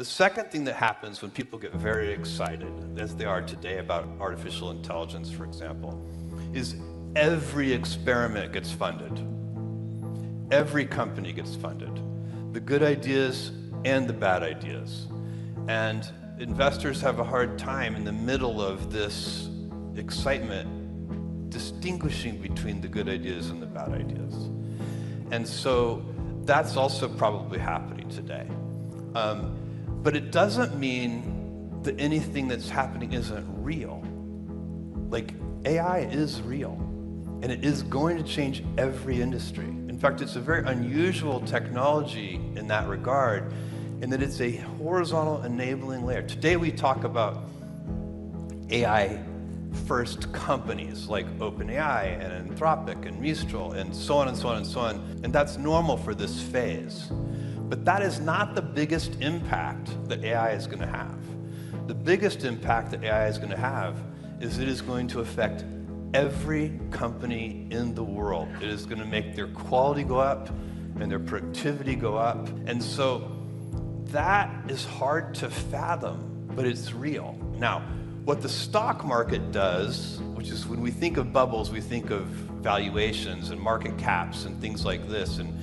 The second thing that happens when people get very excited, as they are today about artificial intelligence, for example, is every experiment gets funded. Every company gets funded. The good ideas and the bad ideas. And investors have a hard time in the middle of this excitement distinguishing between the good ideas and the bad ideas. And so that's also probably happening today. But it doesn't mean that anything that's happening isn't real. Like, AI is real, and it is going to change every industry. In fact, it's a very unusual technology in that regard, in that it's a horizontal enabling layer. Today we talk about AI-first companies like OpenAI and Anthropic and Mistral and so on and so on and so on, and that's normal for this phase. But that is not the biggest impact that AI is going to have. The biggest impact that AI is going to have is it is going to affect every company in the world. It is going to make their quality go up and their productivity go up. And so that is hard to fathom, but it's real. Now, what the stock market does, which is when we think of bubbles, we think of valuations and market caps and things like this, and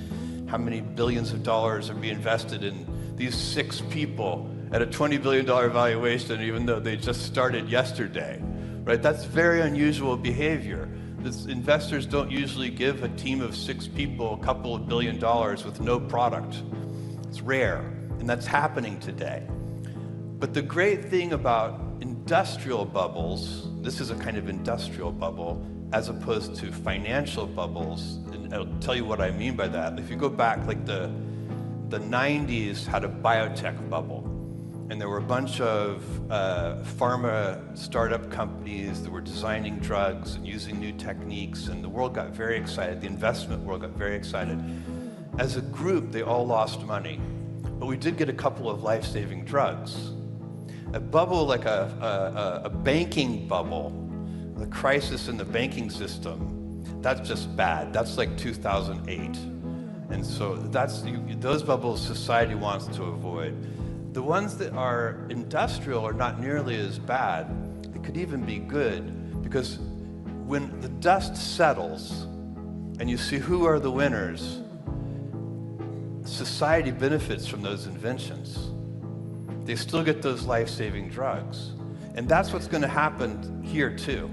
how many billions of dollars are being invested in these 6 people at a $20 billion valuation, even though they just started yesterday, right? That's very unusual behavior. Investors don't usually give a team of 6 people a couple of $1 billion with no product. It's rare, and that's happening today. But the great thing about industrial bubbles, this is a kind of industrial bubble, as opposed to financial bubbles, and I'll tell you what I mean by that. If you go back, like the 90s had a biotech bubble, and there were a bunch of pharma startup companies that were designing drugs and using new techniques, and the world got very excited, the investment world got very excited. As a group, they all lost money, but we did get a couple of life-saving drugs. A bubble like a banking bubble, the crisis in the banking system, that's just bad. That's like 2008. And so those bubbles society wants to avoid. The ones that are industrial are not nearly as bad. They could even be good, because when the dust settles and you see who are the winners, society benefits from those inventions. They still get those life-saving drugs. And that's what's going to happen here too.